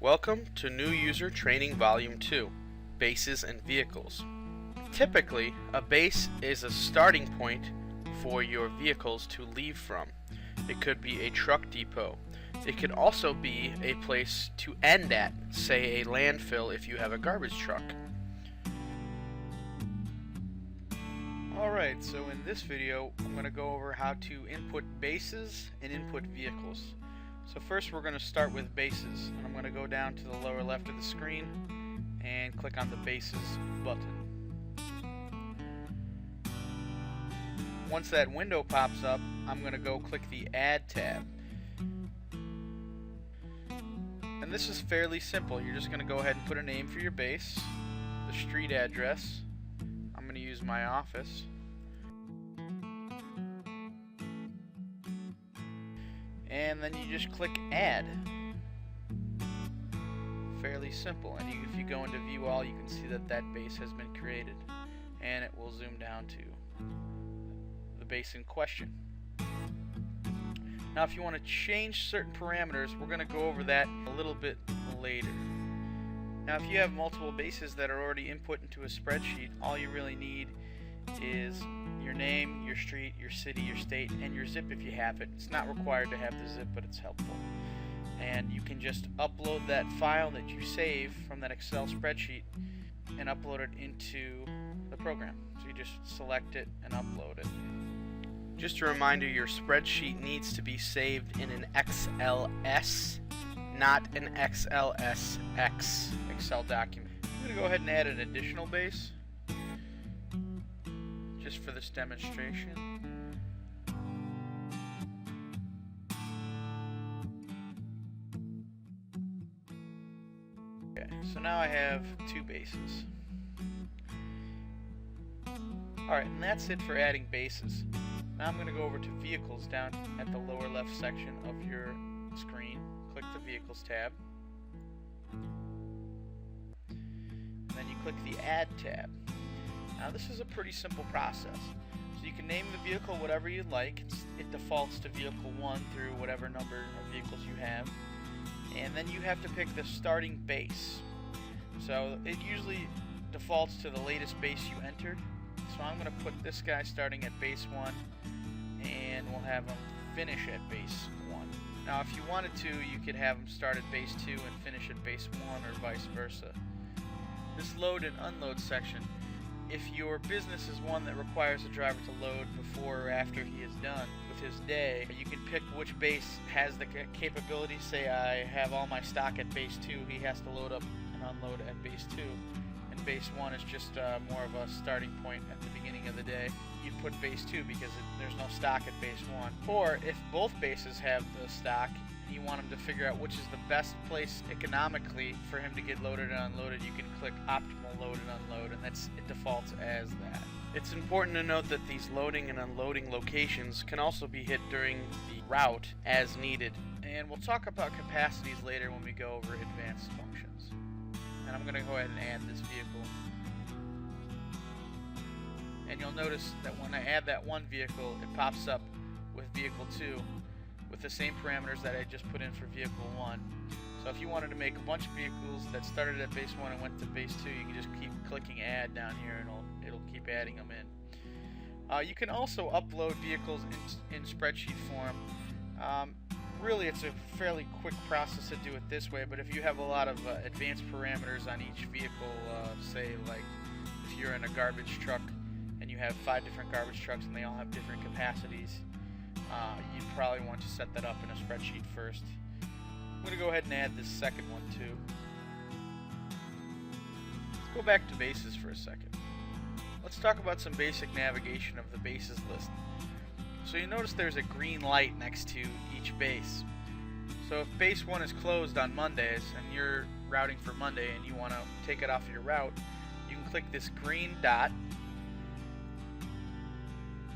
Welcome to New User Training Volume 2, Bases and Vehicles. Typically, a base is a starting point for your vehicles to leave from. It could be a truck depot. It could also be a place to end at, say a landfill if you have a garbage truck. Alright, so in this video, I'm going to go over how to input bases and input vehicles. So first we're going to start with bases, and I'm going to go down to the lower left of the screen and click on the bases button. Once that window pops up, I'm going to go click the Add tab. And this is fairly simple. You're just going to go ahead and put a name for your base, the street address. I'm going to use my office. And then you just click Add. Fairly simple. And if you go into View All, you can see that that base has been created. And it will zoom down to the base in question. Now if you want to change certain parameters, we're going to go over that a little bit later. Now if you have multiple bases that are already input into a spreadsheet, all you really need is your name, your street, your city, your state, and your zip if you have it. It's not required to have the zip, but it's helpful. And you can just upload that file that you save from that Excel spreadsheet and upload it into the program. So you just select it and upload it. Just a reminder, your spreadsheet needs to be saved in an XLS, not an XLSX Excel document. I'm going to go ahead and add an additional base just for this demonstration. Okay, so now I have two bases. Alright, and that's it for adding bases. Now I'm going to go over to Vehicles down at the lower left section of your screen. Click the Vehicles tab. And then you click the Add tab. Now this is a pretty simple process. So you can name the vehicle whatever you'd like. It defaults to vehicle 1 through whatever number of vehicles you have. And then you have to pick the starting base. So it usually defaults to the latest base you entered. So I'm going to put this guy starting at base 1, and we'll have him finish at base 1. Now if you wanted to, you could have him start at base 2 and finish at base 1, or vice versa. This load and unload section, if your business is one that requires a driver to load before or after he is done with his day, you can pick which base has the capability. Say I have all my stock at base 2, he has to load up and unload at base 2. And base 1 is just more of a starting point at the beginning of the day. You'd put base 2 because there's no stock at base 1. Or if both bases have the stock, you want him to figure out which is the best place economically for him to get loaded and unloaded, you can click optimal load and unload, and it defaults as that. It's important to note that these loading and unloading locations can also be hit during the route as needed. And we'll talk about capacities later when we go over advanced functions. And I'm going to go ahead and add this vehicle. And you'll notice that when I add that one vehicle, it pops up with vehicle 2 with the same parameters that I just put in for vehicle 1. So if you wanted to make a bunch of vehicles that started at base 1 and went to base 2, you can just keep clicking add down here and it'll keep adding them in. You can also upload vehicles in spreadsheet form. Really, it's a fairly quick process to do it this way, but if you have a lot of advanced parameters on each vehicle, say like if you're in a garbage truck and you have 5 different garbage trucks and they all have different capacities, you'd probably want to set that up in a spreadsheet first. I'm going to go ahead and add this second one too. Let's go back to bases for a second. Let's talk about some basic navigation of the bases list. So you notice there's a green light next to each base. So if base 1 is closed on Mondays and you're routing for Monday and you want to take it off your route, you can click this green dot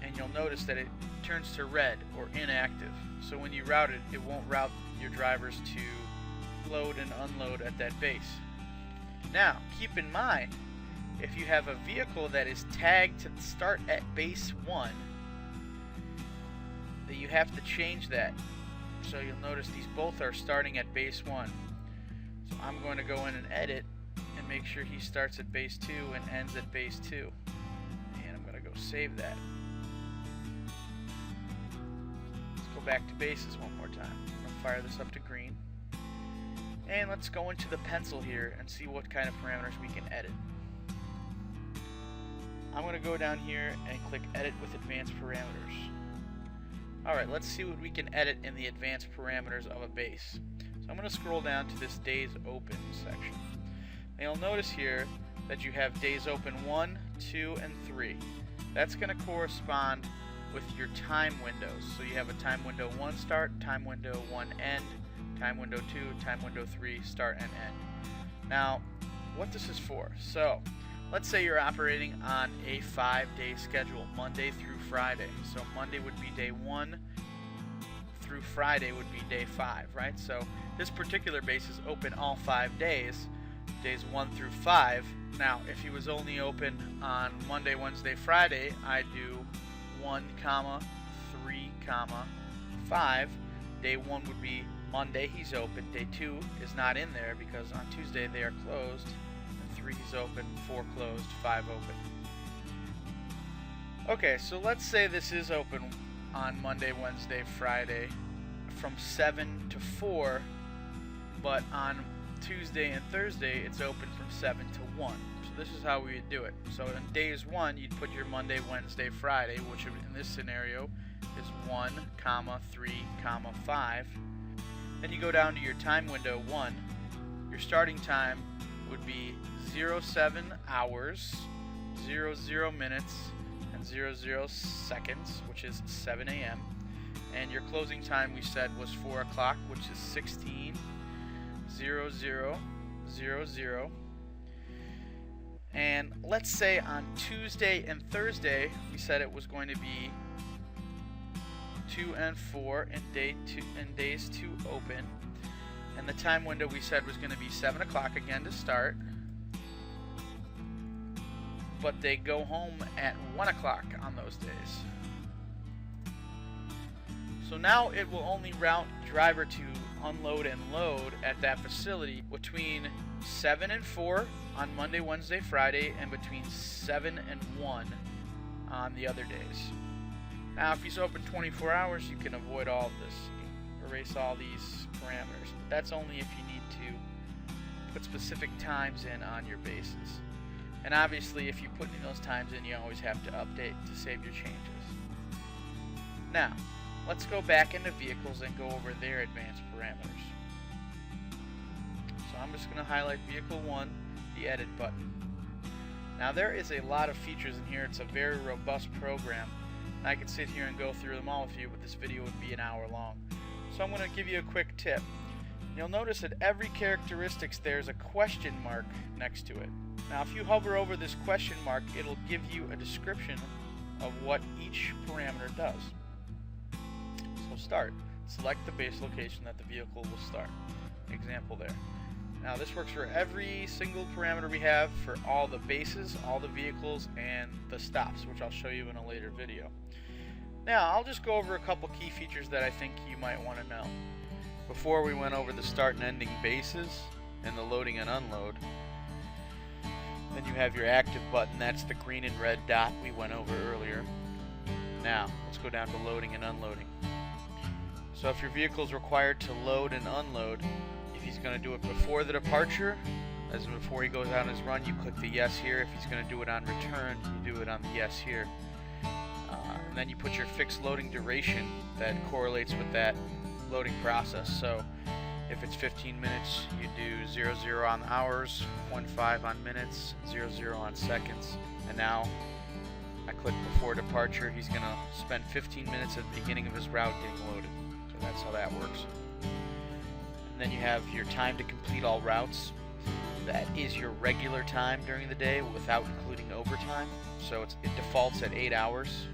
and you'll notice that it turns to red or inactive. So when you route it, it won't route your drivers to load and unload at that base. Now keep in mind, if you have a vehicle that is tagged to start at base 1, that you have to change that. So you'll notice these both are starting at base 1. So I'm going to go in and edit and make sure he starts at base 2 and ends at base 2. And I'm going to go save that. Let's go back to bases one more time. I'm going to fire this up to green. And let's go into the pencil here and see what kind of parameters we can edit. I'm going to go down here and click Edit with Advanced Parameters. Alright, let's see what we can edit in the advanced parameters of a base. So I'm going to scroll down to this Days Open section. Now you'll notice here that you have Days Open 1, 2, and 3. That's going to correspond with your time windows. So you have a time window 1 start, time window 1 end, time window 2, time window 3, start and end. Now, what this is for. So, let's say you're operating on a 5-day schedule, Monday through Friday. So Monday would be day 1 through Friday would be day 5, right? So this particular base is open all 5 days, days 1 through 5. Now, if he was only open on Monday, Wednesday, Friday, I'd do 1, 3, 5. Day 1 would be Monday, he's open. Day 2 is not in there because on Tuesday they are closed. 3 is open, 4 closed, 5 open. Okay, so let's say this is open on Monday, Wednesday, Friday from 7 to 4, but on Tuesday and Thursday it's open from 7 to 1. So this is how we would do it. So in days 1 you'd put your Monday, Wednesday, Friday, which in this scenario is 1, 3, 5. Then you go down to your time window 1. Your starting time would be 07 hours, 00 minutes, and 00 seconds, which is 7 a.m. And your closing time we said was 4 o'clock, which is 16:00:00. And let's say on Tuesday and Thursday we said it was going to be 2 and 4 and days 2 open. And the time window we said was going to be 7 o'clock again to start. But they go home at 1 o'clock on those days. So now it will only route driver to unload and load at that facility between 7 and 4 on Monday, Wednesday, Friday, and between 7 and 1 on the other days. Now if he's open 24 hours, you can avoid all of this. Erase all these parameters. But that's only if you need to put specific times in on your bases. And obviously if you put in those times in, you always have to update to save your changes. Now, let's go back into vehicles and go over their advanced parameters. So I'm just going to highlight vehicle 1, the edit button. Now there is a lot of features in here. It's a very robust program. And I could sit here and go through them all with you, but this video would be an hour long. So I'm going to give you a quick tip. You'll notice that every characteristics there's a question mark next to it. Now if you hover over this question mark, it'll give you a description of what each parameter does. So start. Select the base location that the vehicle will start. Example there. Now this works for every single parameter we have for all the bases, all the vehicles, and the stops, which I'll show you in a later video. Now I'll just go over a couple key features that I think you might want to know. Before we went over the start and ending bases and the loading and unload. Then you have your active button, that's the green and red dot we went over earlier. Now, let's go down to loading and unloading. So if your vehicle is required to load and unload, if he's going to do it before the departure, as in before he goes out on his run, you click the yes here. If he's going to do it on return, you do it on the yes here. And then you put your fixed loading duration that correlates with that loading process. So if it's 15 minutes, you do 00 on hours, 15 on minutes, 00 on seconds. And now I click before departure. He's going to spend 15 minutes at the beginning of his route getting loaded. So that's how that works. And then you have your time to complete all routes. That is your regular time during the day without including overtime. So it defaults at 8 hours.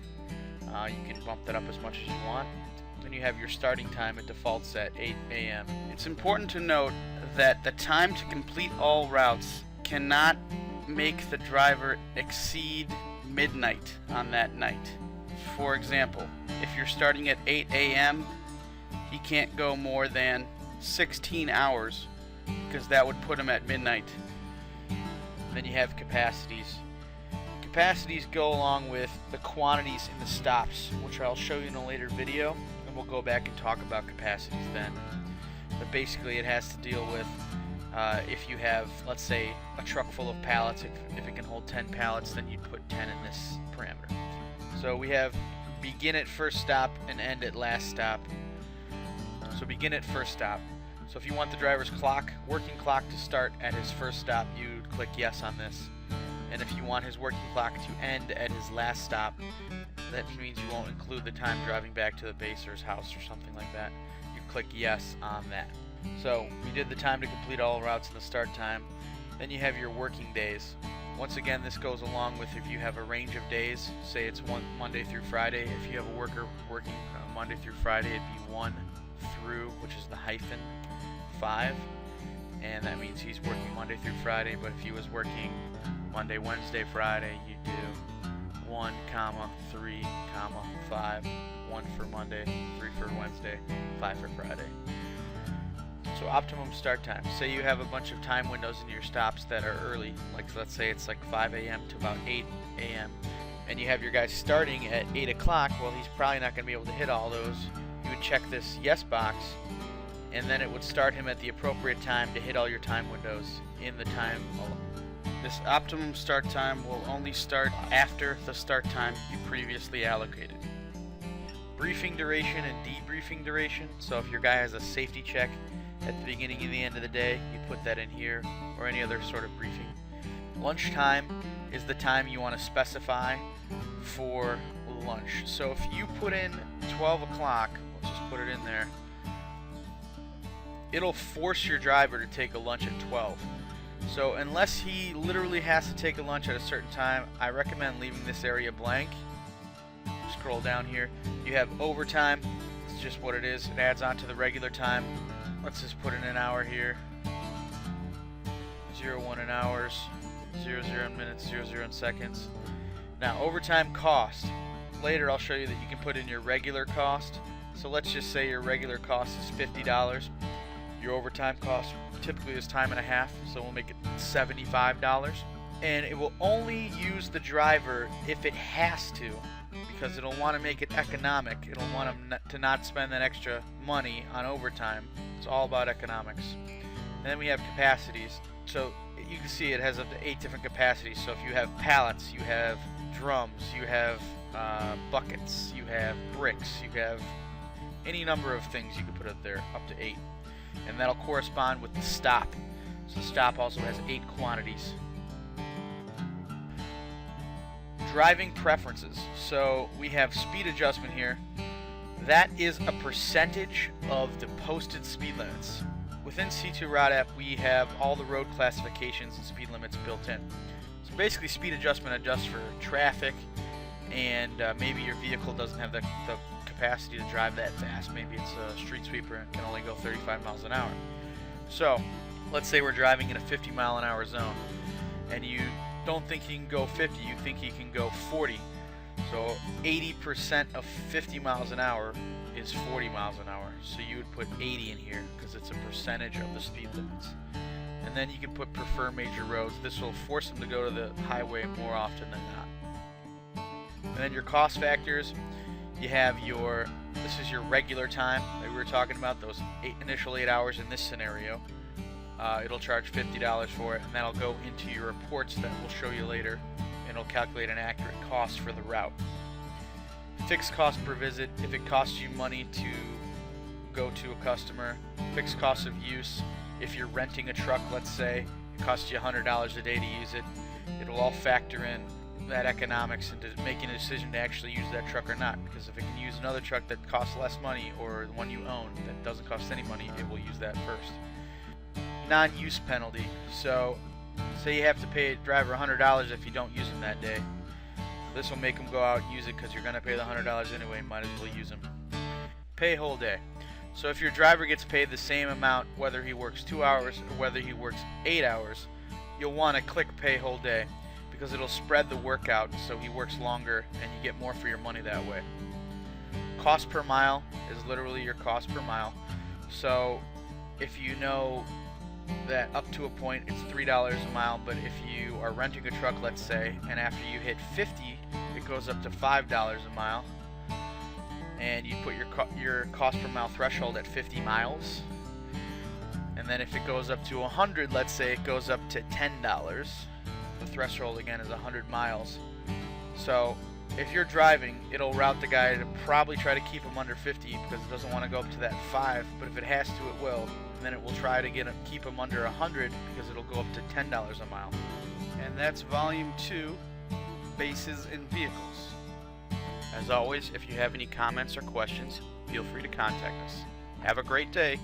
You can bump that up as much as you want. Then you have your starting time. It defaults at 8 a.m. It's important to note that the time to complete all routes cannot make the driver exceed midnight on that night. For example, if you're starting at 8 a.m., he can't go more than 16 hours because that would put him at midnight. Then you have capacities. Capacities go along with the quantities in the stops, which I'll show you in a later video, and we'll go back and talk about capacities then. But basically it has to deal with if you have, let's say, a truck full of pallets, if it can hold 10 pallets, then you'd put 10 in this parameter. So we have begin at first stop and end at last stop. So begin at first stop. So if you want the driver's working clock to start at his first stop, you'd click yes on this. And if you want his working clock to end at his last stop, that means you won't include the time driving back to the base or his house or something like that. You click yes on that. So we did the time to complete all routes and the start time. Then you have your working days. Once again, this goes along with if you have a range of days, say it's Monday through Friday. If you have a worker working Monday through Friday, it'd be 1 through, which is the hyphen, 5. And that means he's working Monday through Friday, but if he was working Monday, Wednesday, Friday, you do 1, 3, 5, 1 for Monday, 3 for Wednesday, 5 for Friday. So optimum start time. Say you have a bunch of time windows in your stops that are early, like let's say it's like 5 a.m. to about 8 a.m. and you have your guy starting at 8 o'clock, well, he's probably not going to be able to hit all those. You would check this yes box, and then it would start him at the appropriate time to hit all your time windows in the time. This optimum start time will only start after the start time you previously allocated. Briefing duration and debriefing duration. So if your guy has a safety check at the beginning and the end of the day, you put that in here, or any other sort of briefing. Lunchtime is the time you want to specify for lunch. So if you put in 12 o'clock, let's just put it in there, it'll force your driver to take a lunch at 12. So unless he literally has to take a lunch at a certain time, I recommend leaving this area blank. Scroll down here. You have overtime. It's just what it is. It adds on to the regular time. Let's just put in an hour here. 0, 1 in hours. 0, 0 in minutes. 0, 0 in seconds. Now overtime cost. Later I'll show you that you can put in your regular cost. So let's just say your regular cost is $50. Your overtime cost typically is time and a half, so we'll make it $75. And it will only use the driver if it has to, because it'll want to make it economic. It'll want him to not spend that extra money on overtime. It's all about economics. And then we have capacities. So you can see it has up to 8 different capacities. So if you have pallets, you have drums, you have buckets, you have bricks, you have any number of things you can put up there, up to 8. And that'll correspond with the stop. So the stop also has 8 quantities. Driving preferences. So we have speed adjustment here. That is a percentage of the posted speed limits. Within C2 Route App, we have all the road classifications and speed limits built in. So basically, speed adjustment adjusts for traffic, and maybe your vehicle doesn't have the capacity to drive that fast. Maybe it's a street sweeper and can only go 35 miles an hour. So let's say we're driving in a 50 mile an hour zone, and you don't think you can go 50, you think you can go 40. So 80% of 50 miles an hour is 40 miles an hour. So you would put 80 in here because it's a percentage of the speed limits. And then you can put prefer major roads. This will force them to go to the highway more often than not. And then your cost factors, you have this is your regular time that we were talking about, those initial 8 hours in this scenario. It'll charge $50 for it, and that'll go into your reports that we'll show you later, and it'll calculate an accurate cost for the route. Fixed cost per visit, if it costs you money to go to a customer. Fixed cost of use, if you're renting a truck, let's say, it costs you $100 a day to use it. It'll all factor in that economics into making a decision to actually use that truck or not, because if it can use another truck that costs less money, or the one you own that doesn't cost any money, it will use that first. Non-use penalty. So say you have to pay a driver $100 if you don't use them that day. This will make them go out and use it because you're going to pay the $100 anyway, might as well use them. Pay whole day. So if your driver gets paid the same amount whether he works 2 hours or whether he works 8 hours, you'll want to click pay whole day, because it'll spread the work out so he works longer and you get more for your money that way. Cost per mile is literally your cost per mile. So if you know that up to a point it's $3 a mile, but if you are renting a truck, let's say, and after you hit 50, it goes up to $5 a mile, and you put your cost per mile threshold at 50 miles, and then if it goes up to 100, let's say it goes up to $10. The threshold again is 100 miles. So if you're driving, it'll route the guy to probably try to keep him under 50 because it doesn't want to go up to that 5, but if it has to, it will. And then it will try to keep him under 100 because it'll go up to $10 a mile. And that's Volume 2, Bases in Vehicles. As always, if you have any comments or questions, feel free to contact us. Have a great day.